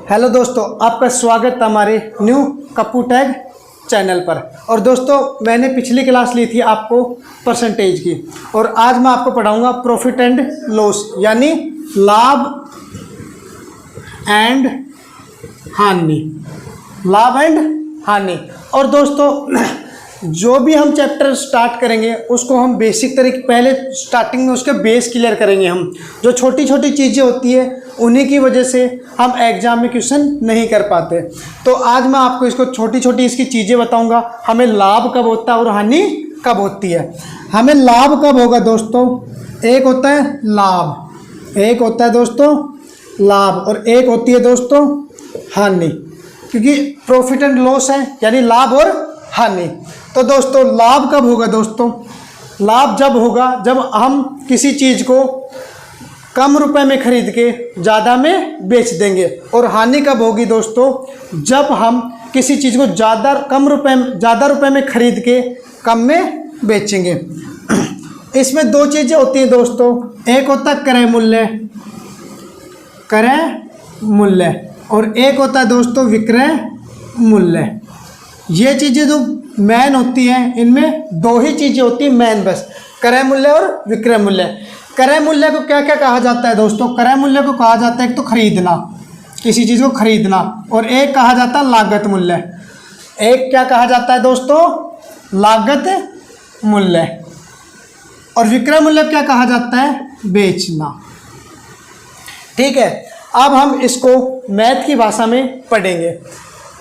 Hello दोस्तों, आपका स्वागत है हमारे न्यू कप्पू टैग चैनल पर। और दोस्तों, मैंने पिछली क्लास ली थी आपको परसेंटेज की, और आज मैं आपको पढ़ाऊंगा प्रॉफिट एंड लॉस, यानी लाभ एंड हानि। लाभ एंड हानि। और दोस्तों, जो भी हम चैप्टर स्टार्ट करेंगे उसको हम बेसिक तरीके पहले स्टार्टिंग में उसके बेस क्लियर करेंगे। हम जो छोटी छोटी चीज़ें होती है उन्हीं की वजह से हम एग्जाम में क्वेश्चन नहीं कर पाते। तो आज मैं आपको इसको छोटी छोटी इसकी चीज़ें बताऊंगा। हमें लाभ कब होता है और हानि कब होती है। हमें लाभ कब होगा दोस्तों? एक होता है लाभ, एक होता है दोस्तों लाभ, और एक होती है दोस्तों हानि, क्योंकि प्रॉफिट एंड लॉस है यानी लाभ और हानि। तो दोस्तों, लाभ कब होगा दोस्तों? लाभ जब होगा जब हम किसी चीज़ को कम रुपए में खरीद के ज़्यादा में बेच देंगे। और हानि कब होगी दोस्तों? जब हम किसी चीज़ को ज़्यादा रुपए में खरीद के कम में बेचेंगे। इसमें दो चीज़ें होती हैं दोस्तों, एक होता है क्रय मूल्य, क्रय मूल्य, और एक होता है दोस्तों विक्रय मूल्य। ये चीज़ें जो मेन होती हैं, इनमें दो ही चीज़ें होती हैं मेन, बस क्रय मूल्य और विक्रय मूल्य। क्रय मूल्य को क्या क्या कहा जाता है दोस्तों? क्रय मूल्य को कहा जाता है एक तो खरीदना, किसी चीज़ को खरीदना, और एक कहा जाता है लागत मूल्य। एक क्या कहा जाता है दोस्तों? लागत मूल्य। और विक्रय मूल्य क्या कहा जाता है? बेचना। ठीक है, अब हम इसको मैथ की भाषा में पढ़ेंगे।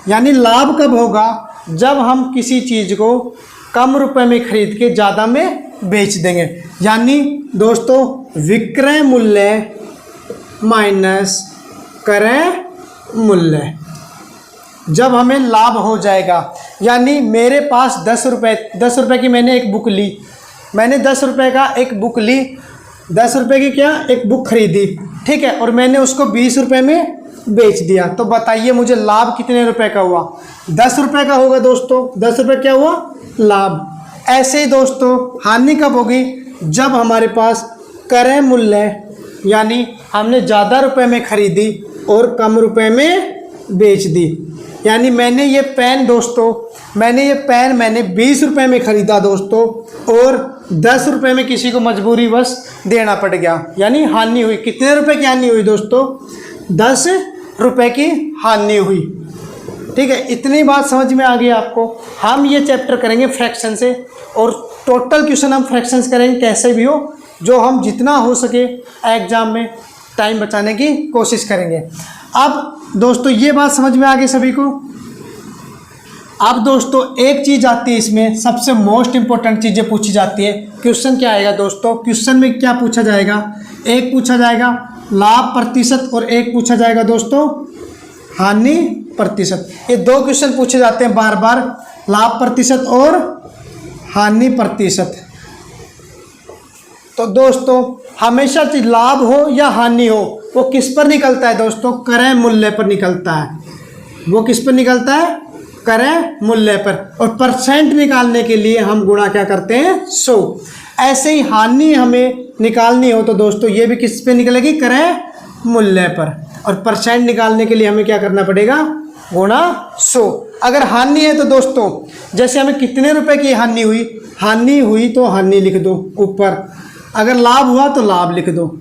यानी लाभ कब होगा? जब हम किसी चीज़ को कम रुपए में खरीद के ज़्यादा में बेच देंगे। यानी दोस्तों, विक्रय मूल्य माइनस क्रय मूल्य, जब हमें लाभ हो जाएगा। यानी मेरे पास 10 रुपये की मैंने एक बुक ली, मैंने 10 रुपये का एक बुक ली, 10 रुपये की क्या एक बुक खरीदी, ठीक है, और मैंने उसको 20 रुपये में बेच दिया। तो बताइए मुझे लाभ कितने रुपए का हुआ? 10 रुपये का होगा दोस्तों। 10 रुपये क्या हुआ? लाभ। ऐसे ही दोस्तों, हानि कब होगी? जब हमारे पास क्रय मूल्य, यानी हमने ज़्यादा रुपए में खरीदी और कम रुपए में बेच दी। यानी मैंने ये पेन दोस्तों, मैंने 20 रुपये में ख़रीदा दोस्तों, और 10 रुपये में किसी को मजबूरीवश देना पड़ गया। यानी हानि हुई। कितने रुपए की हानि हुई दोस्तों? 10 रुपये की हानि हुई। ठीक है, इतनी बात समझ में आ गई आपको। हम ये चैप्टर करेंगे फ्रैक्शन से, और टोटल क्वेश्चन हम फ्रैक्शंस करेंगे, कैसे भी हो, जो हम जितना हो सके एग्जाम में टाइम बचाने की कोशिश करेंगे। अब दोस्तों, ये बात समझ में आ गई सभी को। अब दोस्तों, एक चीज़ आती है इसमें, सबसे मोस्ट इंपॉर्टेंट चीज़ें पूछी जाती है। क्वेश्चन क्या आएगा दोस्तों? क्वेश्चन में क्या पूछा जाएगा? एक पूछा जाएगा लाभ प्रतिशत, और एक पूछा जाएगा दोस्तों हानि प्रतिशत। ये दो क्वेश्चन पूछे जाते हैं बार बार, लाभ प्रतिशत और हानि प्रतिशत। तो दोस्तों, हमेशा लाभ हो या हानि हो, वो किस पर निकलता है दोस्तों? क्रय मूल्य पर निकलता है। वो किस पर निकलता है? क्रय मूल्य पर। और परसेंट निकालने के लिए हम गुणा क्या करते हैं? 100। ऐसे ही हानि हमें निकालनी हो तो दोस्तों, ये भी किस पे निकलेगी? क्रय मूल्य पर। और परसेंट निकालने के लिए हमें क्या करना पड़ेगा? गुणा 100। अगर हानि है तो दोस्तों, जैसे हमें कितने रुपए की हानि हुई तो हानि लिख दो ऊपर, अगर लाभ हुआ तो लाभ लिख दो।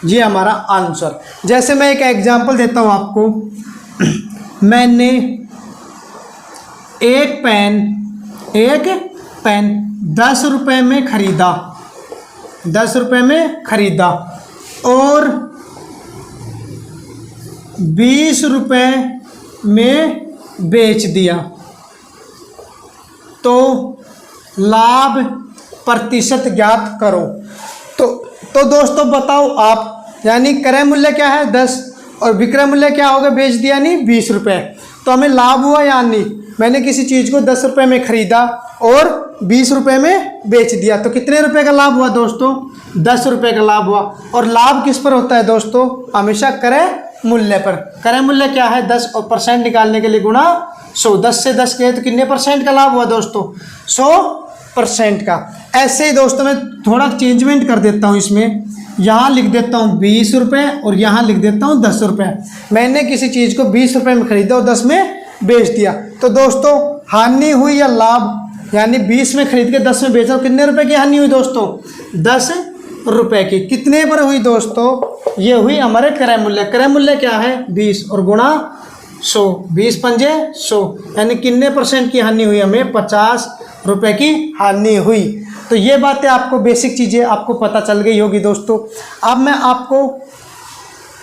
ये हमारा आंसर। जैसे मैं एक एग्जांपल देता हूँ आपको। मैंने एक पेन 10 रुपये में खरीदा, 10 रुपये में खरीदा, और 20 रुपये में बेच दिया। तो लाभ प्रतिशत ज्ञात करो। तो दोस्तों बताओ आप, यानी क्रय मूल्य क्या है? 10, और विक्रय मूल्य क्या होगा? बेच दिया नहीं 20 रुपये। तो हमें लाभ हुआ या नहीं? मैंने किसी चीज़ को 10 रुपये में खरीदा और 20 रुपये में बेच दिया, तो कितने रुपए का लाभ हुआ दोस्तों? 10 रुपये का लाभ हुआ। और लाभ किस पर होता है दोस्तों? हमेशा क्रय मूल्य पर। क्रय मूल्य क्या है? 10, और परसेंट निकालने के लिए गुणा 100। 10 से 10 किए तो कितने परसेंट का लाभ हुआ दोस्तों? 100 परसेंट का। ऐसे ही दोस्तों मैं थोड़ा चेंजमेंट कर देता हूँ, इसमें यहाँ लिख देता हूँ 20 रुपये और यहाँ लिख देता हूँ 10 रुपये। मैंने किसी चीज़ को 20 रुपये में खरीदा और 10 में बेच दिया, तो दोस्तों हानि हुई या लाभ? यानी 20 में खरीद के 10 में बेचा, कितने रुपए की हानि हुई दोस्तों? 10 रुपए की। कितने पर हुई दोस्तों? ये हुई हमारे क्रय मूल्य। क्रय मूल्य क्या है? 20 और गुणा 100, 20 पंजे 100, यानी कितने परसेंट की हानि हुई? हमें 50 रुपए की हानि हुई। तो ये बातें आपको, बेसिक चीज़ें आपको पता चल गई होगी दोस्तों। अब मैं आपको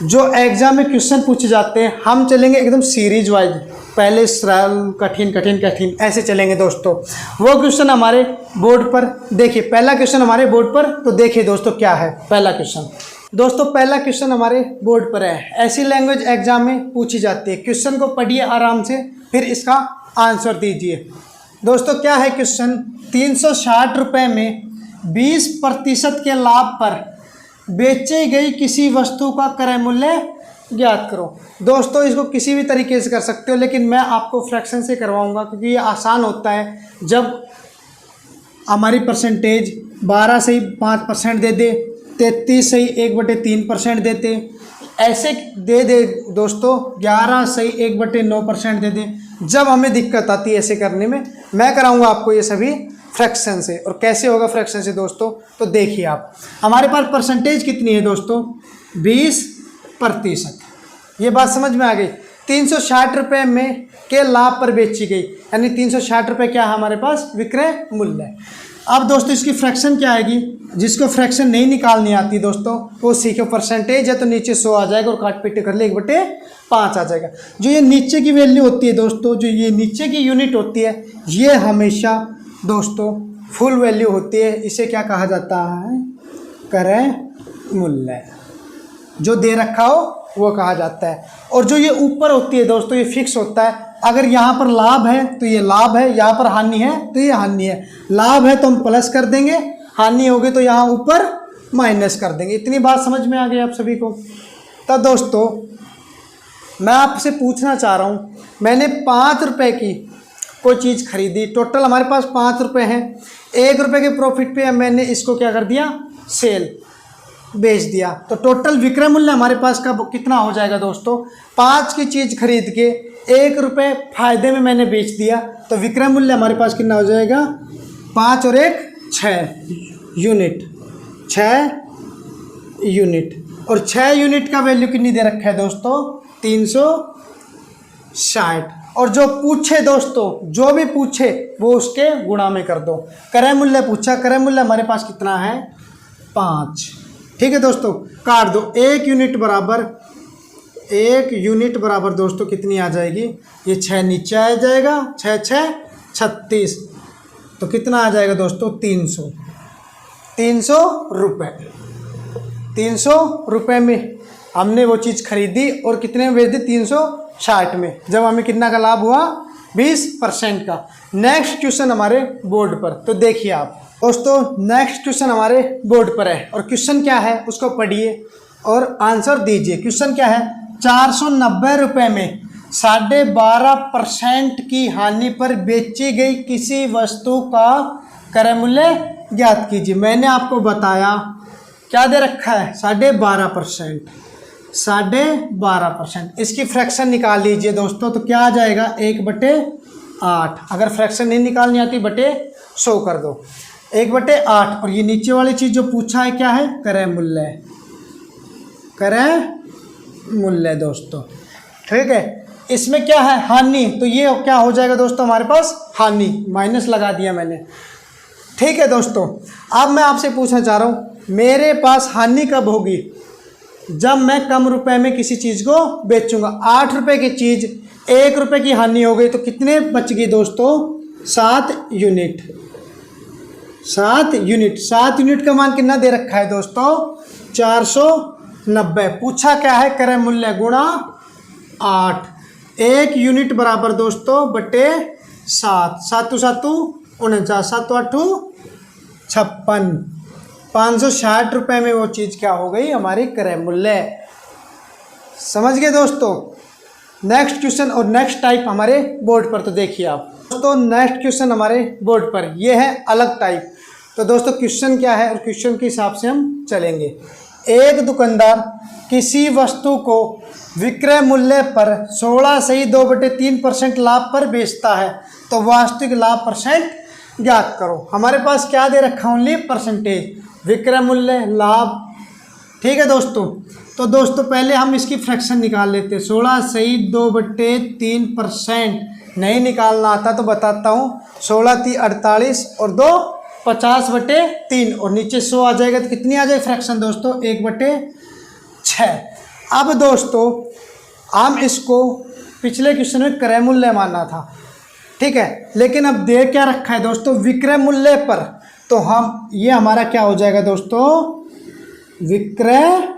जो एग्जाम में क्वेश्चन पूछे जाते हैं, हम चलेंगे एकदम सीरीज वाइज, पहले सरल, कठिन कठिन कठिन, ऐसे चलेंगे दोस्तों। वो क्वेश्चन हमारे बोर्ड पर देखिए, पहला क्वेश्चन हमारे बोर्ड पर, तो देखिए दोस्तों क्या है पहला क्वेश्चन। दोस्तों पहला क्वेश्चन हमारे बोर्ड पर है, ऐसी लैंग्वेज एग्जाम में पूछी जाती है। क्वेश्चन को पढ़िए आराम से, फिर इसका आंसर दीजिए। दोस्तों क्या है क्वेश्चन? 360 रुपये में 20% के लाभ पर बेची गई किसी वस्तु का क्रय मूल्य ज्ञात करो। दोस्तों इसको किसी भी तरीके से कर सकते हो, लेकिन मैं आपको फ्रैक्शन से करवाऊंगा, क्योंकि ये आसान होता है। जब हमारी परसेंटेज 12 से ही 5% दे दे, 33 से ही 1/3% देते, ऐसे दे दोस्तों 11 से ही 1/9% दे दे। जब हमें दिक्कत आती है ऐसे करने में, मैं कराऊंगा आपको ये सभी फ्रैक्शन से। और कैसे होगा फ्रैक्शन से दोस्तों? तो देखिए आप, हमारे पास परसेंटेज कितनी है दोस्तों? 20%। ये बात समझ में आ गई। 360 रुपये में के लाभ पर बेची गई, यानी 360 रुपये क्या है हमारे पास? विक्रय मूल्य है। अब दोस्तों इसकी फ्रैक्शन क्या आएगी? जिसको फ्रैक्शन नहीं निकालनी आती दोस्तों, वो सीखो। परसेंटेज है तो नीचे 100 आ जाएगा और काट पीट कर ले 1/5 आ जाएगा। जो ये नीचे की वैल्यू होती है दोस्तों, जो ये नीचे की यूनिट होती है, ये हमेशा दोस्तों फुल वैल्यू होती है। इसे क्या कहा जाता है? क्रय मूल्य। जो दे रखा हो वो कहा जाता है। और जो ये ऊपर होती है दोस्तों, ये फिक्स होता है। अगर यहाँ पर लाभ है तो ये लाभ है, यहाँ पर हानि है तो ये हानि है। लाभ है तो हम प्लस कर देंगे, हानि होगी तो यहाँ ऊपर माइनस कर देंगे। इतनी बात समझ में आ गई आप सभी को? तो दोस्तों मैं आपसे पूछना चाह रहा हूँ, मैंने 5 रुपये की कोई चीज़ खरीदी, टोटल हमारे पास 5 रुपये हैं। 1 रुपये के प्रॉफिट पे मैंने इसको क्या कर दिया? सेल, बेच दिया। तो टोटल विक्रय मूल्य हमारे पास का कितना हो जाएगा दोस्तों? 5 की चीज़ खरीद के 1 रुपये फायदे में मैंने बेच दिया, तो विक्रय मूल्य हमारे पास कितना हो जाएगा? 5 और 1 6 यूनिट, 6 यूनिट। और 6 यूनिट का वैल्यू कितनी दे रखा है दोस्तों? 360। और जो पूछे दोस्तों, जो भी पूछे वो उसके गुणा में कर दो। क्रय मूल्य पूछा, क्रय मूल्य हमारे पास कितना है? 5। ठीक है दोस्तों, काट दो। 1 यूनिट बराबर दोस्तों कितनी आ जाएगी? ये 6 नीचे आ जाएगा, 6 6 36, तो कितना आ जाएगा दोस्तों? 300 रुपये। 300 रुपये में हमने वो चीज़ खरीदी और कितने में बेच दी? 360 में। जब हमें कितना का लाभ हुआ? 20% का। नेक्स्ट क्वेश्चन हमारे बोर्ड पर, तो देखिए आप दोस्तों, नेक्स्ट क्वेश्चन हमारे बोर्ड पर है। और क्वेश्चन क्या है उसको पढ़िए और आंसर दीजिए। क्वेश्चन क्या है? 490 रुपये में 12.5% की हानि पर बेची गई किसी वस्तु का क्रय मूल्य ज्ञात कीजिए। मैंने आपको बताया क्या दे रखा है? 12.5%। 12.5%। इसकी फ्रैक्शन निकाल लीजिए दोस्तों, तो क्या आ जाएगा? 1/8। अगर फ्रैक्शन नहीं निकालनी आती, बटे 100 कर दो। 1/8। और ये नीचे वाली चीज़ जो पूछा है क्या है? क्रय मूल्य। क्रय मूल्य दोस्तों, ठीक है। इसमें क्या है? हानि। तो ये क्या हो जाएगा दोस्तों हमारे पास? हानि, माइनस लगा दिया मैंने। ठीक है दोस्तों, अब मैं आपसे पूछना चाह रहा हूँ, मेरे पास हानि कब होगी? जब मैं कम रुपए में किसी चीज़ को बेचूंगा। 8 रुपये की चीज़ 1 रुपये की हानि हो गई, तो कितने बच गई दोस्तों? 7 यूनिट। 7 यूनिट। 7 यूनिट का मान कितना दे रखा है दोस्तों? 490। पूछा क्या है? क्रय मूल्य गुणा 8। 1 यूनिट बराबर दोस्तों बटे 7। 7 7 49, 7 8 56। 560 रुपये में वो चीज़ क्या हो गई? हमारी क्रय मूल्य। समझ गए दोस्तों? नेक्स्ट क्वेश्चन और नेक्स्ट टाइप हमारे बोर्ड पर, तो देखिए आप दोस्तों नेक्स्ट क्वेश्चन हमारे बोर्ड पर ये है अलग टाइप। तो दोस्तों क्वेश्चन क्या है और क्वेश्चन के हिसाब से हम चलेंगे। एक दुकानदार किसी वस्तु को विक्रय मूल्य पर 16/2/3% लाभ पर बेचता है, तो वास्तविक लाभ परसेंट ज्ञात करो। हमारे पास क्या दे रखा, ओनली परसेंटेज, विक्रय मूल्य, लाभ। ठीक है दोस्तों, तो दोस्तों पहले हम इसकी फ्रैक्शन निकाल लेते हैं। 16/2/3% नहीं निकालना आता तो बताता हूँ। 16×3 48 और 2 50/3 और नीचे 100 आ जाएगा, तो कितनी आ जाएगी फ्रैक्शन दोस्तों, 1/6। अब दोस्तों हम इसको पिछले क्वेश्चन में क्रय मूल्य मानना था, ठीक है, लेकिन अब दे क्या रखा है दोस्तों, विक्रय मूल्य पर। तो हम ये हमारा क्या हो जाएगा दोस्तों, विक्रय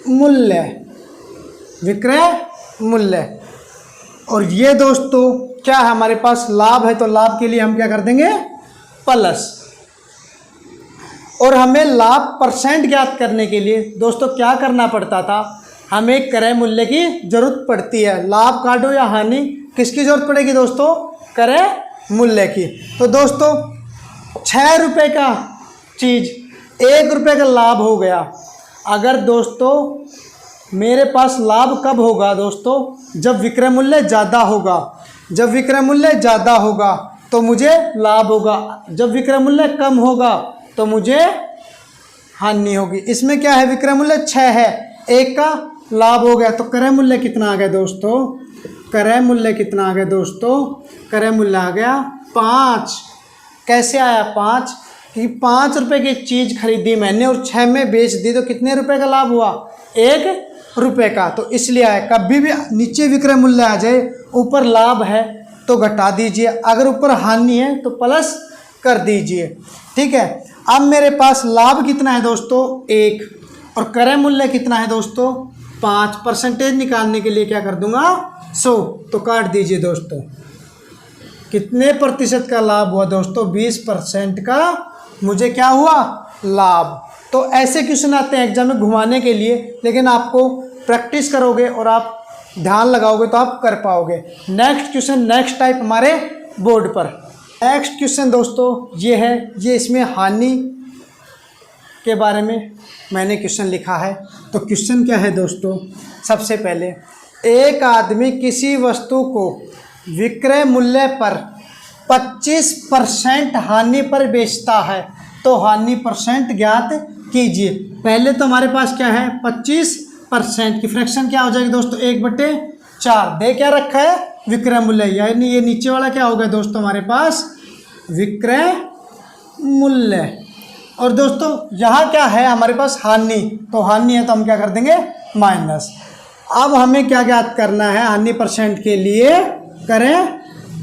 मूल्य, विक्रय मूल्य। और ये दोस्तों क्या है हमारे पास, लाभ है, तो लाभ के लिए हम क्या कर देंगे, प्लस। और हमें लाभ परसेंट ज्ञात करने के लिए दोस्तों क्या करना पड़ता था, हमें क्रय मूल्य की जरूरत पड़ती है। लाभ काटो या हानि, किसकी जरूरत पड़ेगी दोस्तों, क्रय मूल्य की। तो दोस्तों 6 रुपये का चीज़ 1 रुपये का लाभ हो गया। अगर दोस्तों मेरे पास लाभ कब होगा दोस्तों, जब विक्रय मूल्य ज़्यादा होगा। जब विक्रय मूल्य ज़्यादा होगा तो मुझे लाभ होगा, जब विक्रय मूल्य कम होगा तो मुझे हानि होगी। इसमें क्या है, विक्रय मूल्य 6 है, 1 का लाभ हो गया, तो क्रय मूल्य कितना आ गया दोस्तों, क्रय मूल्य कितना आ गया दोस्तों, क्रय मूल्य आ गया 5। कैसे आया 5, कि 5 रुपये की चीज़ खरीदी मैंने और 6 में बेच दी, तो कितने रुपए का लाभ हुआ, 1 रुपये का। तो इसलिए आया। कभी भी नीचे विक्रय मूल्य आ जाए, ऊपर लाभ है तो घटा दीजिए, अगर ऊपर हानि है तो प्लस कर दीजिए, ठीक है। अब मेरे पास लाभ कितना है दोस्तों, 1, और क्रय मूल्य कितना है दोस्तों, 5। परसेंटेज निकालने के लिए क्या कर दूंगा, 100, तो काट दीजिए दोस्तों। कितने प्रतिशत का लाभ हुआ दोस्तों, 20% का मुझे क्या हुआ, लाभ। तो ऐसे क्वेश्चन आते हैं एग्जाम में घुमाने के लिए, लेकिन आपको प्रैक्टिस करोगे और आप ध्यान लगाओगे तो आप कर पाओगे। नेक्स्ट क्वेश्चन, नेक्स्ट टाइप हमारे बोर्ड पर। नेक्स्ट क्वेश्चन दोस्तों ये है, ये इसमें हानि के बारे में मैंने क्वेश्चन लिखा है। तो क्वेश्चन क्या है दोस्तों, सबसे पहले एक आदमी किसी वस्तु को विक्रय मूल्य पर 25% हानि पर बेचता है, तो हानि परसेंट ज्ञात कीजिए। पहले तो हमारे पास क्या है, 25% की फ्रैक्शन क्या हो जाएगी दोस्तों, 1/4। दे क्या रखा है, विक्रय मूल्य, यानी ये नीचे वाला क्या हो गया दोस्तों हमारे पास, विक्रय मूल्य। और दोस्तों यहाँ क्या है हमारे पास, हानि, तो हानि है तो हम क्या कर देंगे, माइनस। अब हमें क्या ज्ञात करना है, हानि परसेंट के लिए क्रय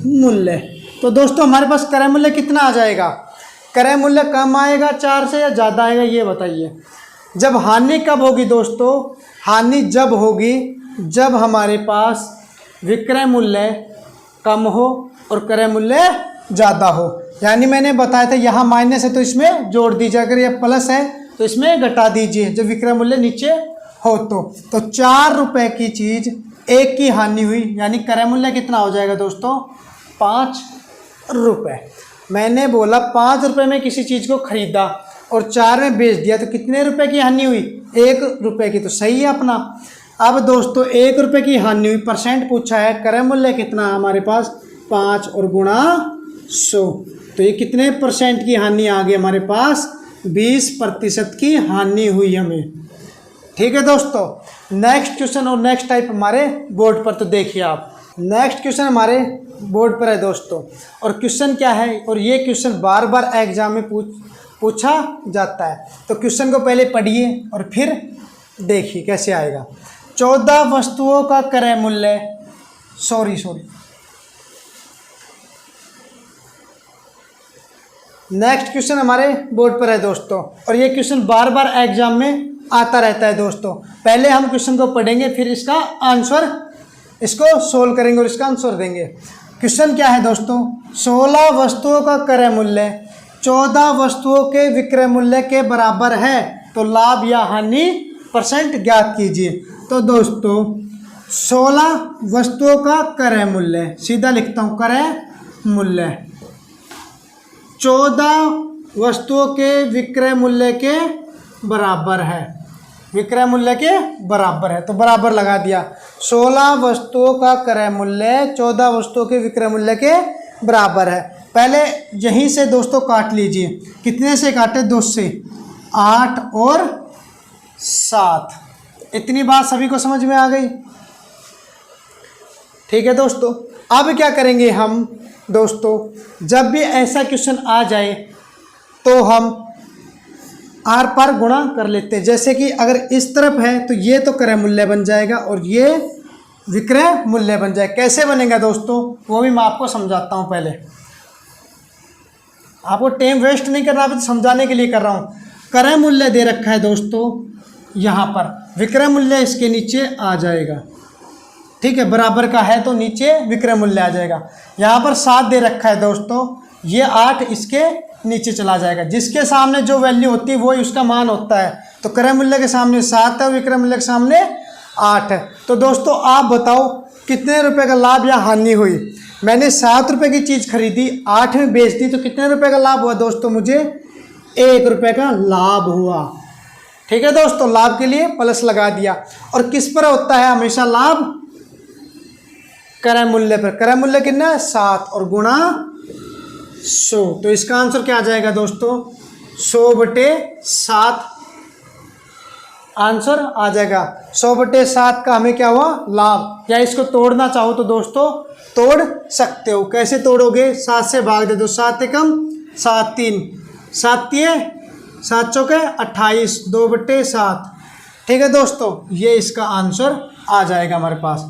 मूल्य। तो दोस्तों हमारे पास क्रय मूल्य कितना आ जाएगा, क्रय मूल्य कम आएगा 4 से या ज़्यादा आएगा, ये बताइए। जब हानि कब होगी दोस्तों, हानि जब होगी जब हमारे पास विक्रय मूल्य कम हो और क्रय मूल्य ज़्यादा हो। यानी मैंने बताया था यहाँ माइनस है तो इसमें जोड़ दीजिए, अगर ये प्लस है तो इसमें घटा दीजिए, जब विक्रय मूल्य नीचे हो तो 4 रुपये की चीज़ 1 की हानि हुई, यानी क्रय मूल्य कितना हो जाएगा दोस्तों, 5 रुपये। मैंने बोला 5 रुपये में किसी चीज़ को खरीदा और 4 में बेच दिया, तो कितने रुपए की हानि हुई, 1 रुपये की। तो सही है अपना। अब दोस्तों 1 रुपये की हानि हुई, परसेंट पूछा है, क्रय मूल्य कितना हमारे पास, 5 और गुणा 100, तो ये कितने परसेंट की हानि आ गई हमारे पास, 20% की हानि हुई हमें। ठीक है दोस्तों, नेक्स्ट क्वेश्चन और नेक्स्ट टाइप हमारे बोर्ड पर। तो देखिए आप, नेक्स्ट क्वेश्चन हमारे बोर्ड पर है दोस्तों, और क्वेश्चन क्या है, और ये क्वेश्चन बार बार एग्जाम में पूछा जाता है। तो क्वेश्चन को पहले पढ़िए और फिर देखिए कैसे आएगा। 14 वस्तुओं का क्रय मूल्य, नेक्स्ट क्वेश्चन हमारे बोर्ड पर है दोस्तों, और ये क्वेश्चन बार बार एग्जाम में आता रहता है दोस्तों। पहले हम क्वेश्चन को पढ़ेंगे, फिर इसका आंसर, इसको सोल्व करेंगे और इसका आंसर देंगे। क्वेश्चन क्या है दोस्तों, 16 वस्तुओं का क्रय मूल्य 14 वस्तुओं के विक्रय मूल्य के बराबर है, तो लाभ या हानि परसेंट ज्ञात कीजिए। तो दोस्तों 16 वस्तुओं का क्रय मूल्य, सीधा लिखता हूँ क्रय मूल्य, 14 वस्तुओं के विक्रय मूल्य के बराबर है, विक्रय मूल्य के बराबर है, तो बराबर लगा दिया। 16 वस्तुओं का क्रय मूल्य 14 वस्तुओं के विक्रय मूल्य के बराबर है। पहले यहीं से दोस्तों काट लीजिए, कितने से काटे, 2 से, 8 और 7। इतनी बात सभी को समझ में आ गई? ठीक है दोस्तों, अब क्या करेंगे हम दोस्तों, जब भी ऐसा क्वेश्चन आ जाए तो हम आर पार गुणा कर लेते हैं। जैसे कि अगर इस तरफ है तो ये तो क्रय मूल्य बन जाएगा और ये विक्रय मूल्य बन जाएगा। कैसे बनेगा दोस्तों, वो भी मैं आपको समझाता हूँ। पहले आपको टाइम वेस्ट नहीं करना, अभी समझाने के लिए कर रहा हूँ। क्रय मूल्य दे रखा है दोस्तों यहाँ पर, विक्रय मूल्य इसके नीचे आ जाएगा। ठीक है, बराबर का है तो नीचे विक्रय मूल्य आ जाएगा। यहाँ पर 7 दे रखा है दोस्तों, ये 8 इसके नीचे चला जाएगा। जिसके सामने जो वैल्यू होती है वही उसका मान होता है। तो क्रय मूल्य के सामने 7 है, विक्रय मूल्य के सामने 8 है। तो दोस्तों आप बताओ कितने रुपए का लाभ या हानि हुई। मैंने 7 रुपये की चीज़ खरीदी, 8 में बेच दी, तो कितने रुपए का लाभ हुआ दोस्तों, मुझे 1 रुपये का लाभ हुआ। ठीक है दोस्तों, लाभ के लिए प्लस लगा दिया। और किस पर होता है हमेशा लाभ, क्रय मूल्य पर। क्रय मूल्य कितना है, 7 और गुणा 100। तो इसका आंसर क्या आ जाएगा दोस्तों, 100/7 आंसर आ जाएगा। 100/7 का हमें क्या हुआ, लाभ। या इसको तोड़ना चाहो तो दोस्तों तोड़ सकते हो। कैसे तोड़ोगे, 7 से भाग दे दो, 7 एकम 7 3, 7 3 7 चौके 28, 2/7। ठीक है दोस्तों, ये इसका आंसर आ जाएगा हमारे पास।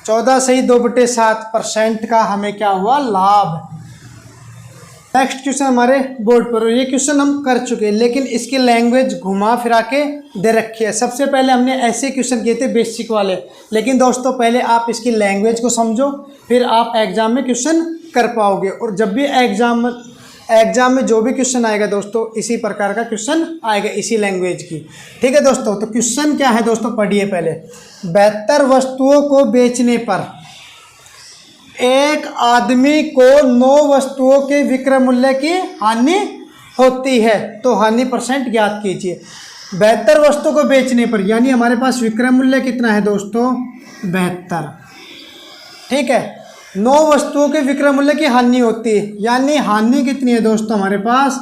14 से ही 2/7% का हमें क्या हुआ, लाभ। नेक्स्ट क्वेश्चन हमारे बोर्ड पर, ये क्वेश्चन हम कर चुके हैं लेकिन इसकी लैंग्वेज घुमा फिरा के दे रखी है। सबसे पहले हमने ऐसे क्वेश्चन किए थे बेसिक वाले, लेकिन दोस्तों पहले आप इसकी लैंग्वेज को समझो, फिर आप एग्जाम में क्वेश्चन कर पाओगे। और जब भी एग्जाम में जो भी क्वेश्चन आएगा दोस्तों, इसी प्रकार का क्वेश्चन आएगा, इसी लैंग्वेज की। ठीक है दोस्तों, तो क्वेश्चन क्या है दोस्तों, पढ़िए पहले। 72 वस्तुओं को बेचने पर एक आदमी को 9 वस्तुओं के विक्रय मूल्य की हानि होती है, तो हानि % ज्ञात कीजिए। 72 वस्तुओं को बेचने पर, यानी हमारे पास विक्रय मूल्य कितना है दोस्तों, 72। ठीक है, 9 वस्तुओं के विक्रय मूल्य की हानि होती है, यानी हानि कितनी है दोस्तों, हमारे पास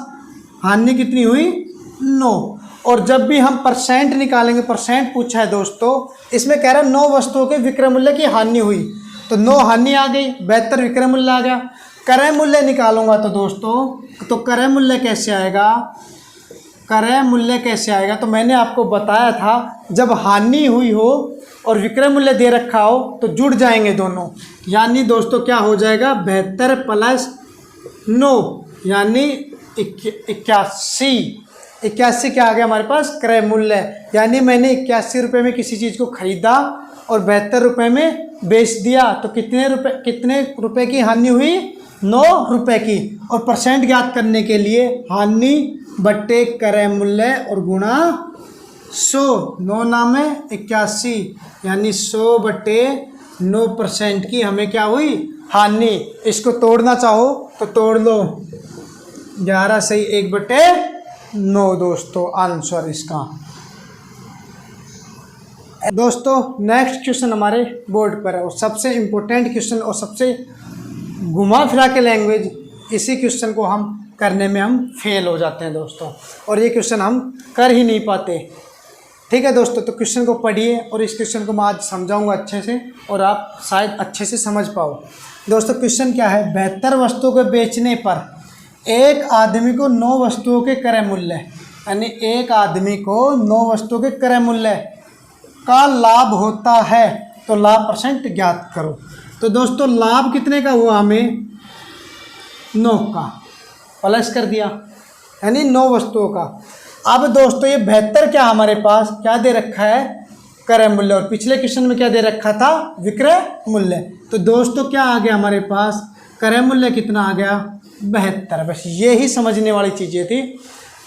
हानि कितनी हुई, 9। और जब भी हम % निकालेंगे, % पूछा है दोस्तों, इसमें कह रहा है 9 वस्तुओं के विक्रय मूल्य की हानि हुई, तो 9 हानि आ गई, 72 विक्रय मूल्य आ गया। क्रय मूल्य निकालूंगा तो दोस्तों, तो क्रय मूल्य कैसे आएगा, क्रय मूल्य कैसे आएगा, तो मैंने आपको बताया था, जब हानि हुई हो और विक्रय मूल्य दे रखा हो तो जुड़ जाएंगे दोनों, यानी दोस्तों क्या हो जाएगा, 72 + 9 यानी 81। 81 क्या आ गया हमारे पास, क्रय मूल्य। यानी मैंने 81 रुपये में किसी चीज़ को खरीदा और 72 रुपये में बेच दिया, तो कितने रुपए की हानि हुई, 9 रुपये की। और % ज्ञात करने के लिए हानि बट्टे क्रय मूल्य और गुणा 100। 9 नाम है 81, यानी 100/9% की हमें क्या हुई, हानि। इसको तोड़ना चाहो तो तोड़ लो, 11 सही 1/9 दोस्तों आंसर इसका। दोस्तों नेक्स्ट क्वेश्चन हमारे बोर्ड पर है और सबसे इम्पोर्टेंट क्वेश्चन और सबसे घुमा फिरा के लैंग्वेज, इसी क्वेश्चन को हम करने में हम फेल हो जाते हैं दोस्तों, और ये क्वेश्चन हम कर ही नहीं पाते। ठीक है दोस्तों, तो क्वेश्चन को पढ़िए और इस क्वेश्चन को मैं आज समझाऊंगा अच्छे से और आप शायद अच्छे से समझ पाओ। दोस्तों क्वेश्चन क्या है, 72 वस्तुओं को बेचने पर एक आदमी को 9 वस्तुओं के क्रय मूल्य, यानी एक आदमी को 9 वस्तुओं के क्रय मूल्य का लाभ होता है, तो लाभ % ज्ञात करो। तो दोस्तों लाभ कितने का हुआ, हमें 9 का, प्लस कर दिया, यानी 9 वस्तुओं का। अब दोस्तों ये 72 क्या हमारे पास क्या दे रखा है, क्रय मूल्य, और पिछले क्वेश्चन में क्या दे रखा था, विक्रय मूल्य। तो दोस्तों क्या आ गया हमारे पास, क्रय मूल्य कितना आ गया, 72। बस ये ही समझने वाली चीज़ें थी।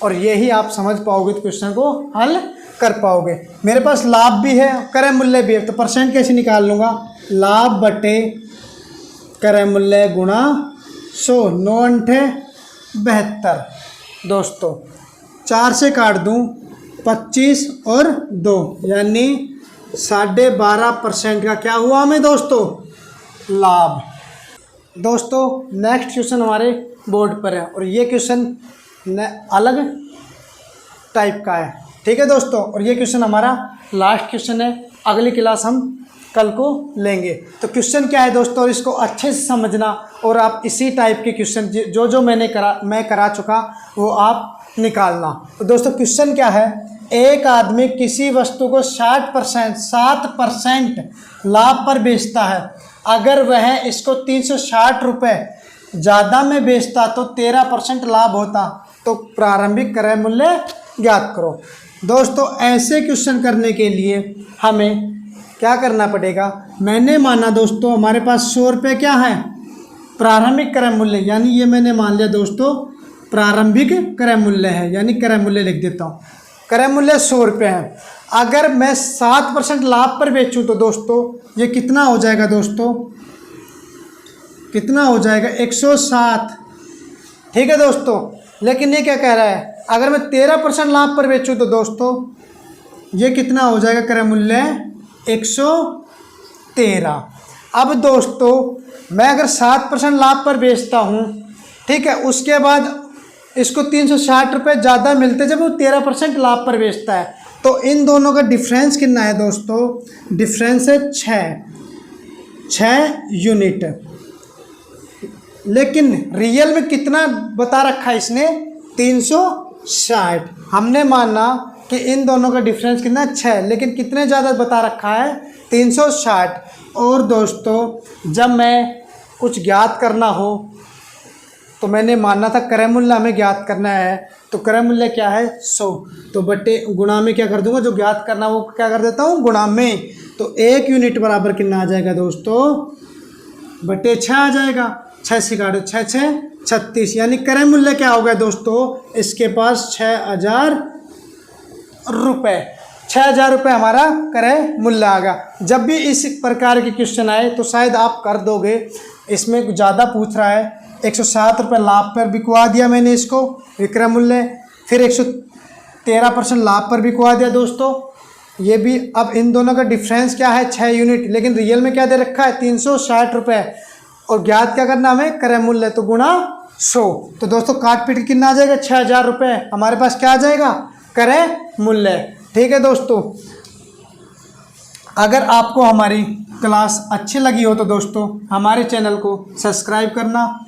और यही आप समझ पाओगे तो क्वेश्चन को हल कर पाओगे। मेरे पास लाभ भी है, क्रय मूल्य भी है, तो परसेंट कैसे निकाल लूँगा, लाभ बटे क्रय मूल्य गुणा 100, 9 अंठे 72। दोस्तों 4 से काट दूँ 25 और 2 यानी 12.5% का क्या हुआ हमें दोस्तों, लाभ। दोस्तों नेक्स्ट क्वेश्चन हमारे बोर्ड पर है और ये क्वेश्चन अलग टाइप का है, ठीक है दोस्तों। और ये क्वेश्चन हमारा लास्ट क्वेश्चन है, अगली क्लास हम कल को लेंगे। तो क्वेश्चन क्या है दोस्तों, इसको अच्छे से समझना और आप इसी टाइप के क्वेश्चन जो मैं करा चुका वो आप निकालना। तो दोस्तों क्वेश्चन क्या है, एक आदमी किसी वस्तु को 7% लाभ पर बेचता है। अगर वह इसको 360 रुपये ज़्यादा में बेचता तो 13% लाभ होता। तो प्रारंभिक क्रय मूल्य ज्ञात करो। दोस्तों ऐसे क्वेश्चन करने के लिए हमें क्या करना पड़ेगा, मैंने माना दोस्तों हमारे पास 100 रुपये क्या है, प्रारंभिक क्रय मूल्य, यानी ये मैंने मान लिया दोस्तों प्रारंभिक क्रय मूल्य है, यानी क्रय मूल्य लिख देता हूँ। क्रय मूल्य 100 रुपये है। अगर मैं 7% लाभ पर बेचूँ तो दोस्तों ये कितना हो जाएगा दोस्तों, कितना हो जाएगा 107, ठीक है दोस्तों। लेकिन ये क्या कह रहा है, अगर मैं 13% लाभ पर बेचूँ तो दोस्तों ये कितना हो जाएगा, क्रय मूल्य 113। अब दोस्तों मैं अगर 7% लाभ पर बेचता हूँ, ठीक है, उसके बाद इसको 360 रुपये ज़्यादा मिलते जब वो 13% लाभ पर बेचता है, तो इन दोनों का डिफरेंस कितना है दोस्तों, डिफरेंस है 6 यूनिट। लेकिन रियल में कितना बता रखा है इसने, 360। हमने माना कि इन दोनों का डिफरेंस कितना 6, लेकिन कितने ज़्यादा बता रखा है, 360। और दोस्तों जब मैं कुछ ज्ञात करना हो तो मैंने मानना था क्रय मूल्य हमें ज्ञात करना है, तो क्रय मूल्य क्या है 100, तो बटे गुणा में क्या कर दूंगा, जो ज्ञात करना वो क्या कर देता हूँ गुणा में। तो 1 यूनिट बराबर कितना आ जाएगा दोस्तों, बटे 6 आ जाएगा। 6 से काटो 6 6 36, यानी क्रय मूल्य क्या हो गया दोस्तों, इसके पास 6000 रुपये, 6000 रुपये हमारा क्रय मूल्य आ गया। जब भी इस प्रकार के क्वेश्चन आए तो शायद आप कर दोगे। इसमें कुछ ज़्यादा पूछ रहा है, 107 रुपये लाभ पर बिकवा दिया मैंने इसको विक्रय मूल्य, फिर 113% लाभ पर बिकवा दिया दोस्तों, ये भी। अब इन दोनों का डिफरेंस क्या है 6 यूनिट, लेकिन रियल में क्या दे रखा है 360 रुपये, और ज्ञात क्या करना हमें क्रय मूल्य, तो गुणा 100। तो दोस्तों काट पीट कितना आ जाएगा, 6000 रुपये हमारे पास क्या आ जाएगा, क्रय मूल्य, ठीक है दोस्तों। अगर आपको हमारी क्लास अच्छी लगी हो तो दोस्तों हमारे चैनल को सब्सक्राइब करना,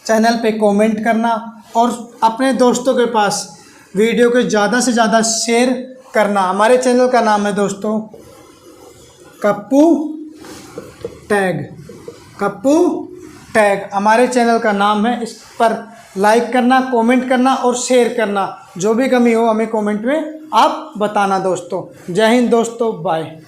चैनल पे कमेंट करना और अपने दोस्तों के पास वीडियो को ज़्यादा से ज़्यादा शेयर करना। हमारे चैनल का नाम है दोस्तों कप्पू टैग, कप्पू टैग हमारे चैनल का नाम है। इस पर लाइक करना, कमेंट करना और शेयर करना। जो भी कमी हो हमें कमेंट में आप बताना दोस्तों। जय हिंद दोस्तों, बाय।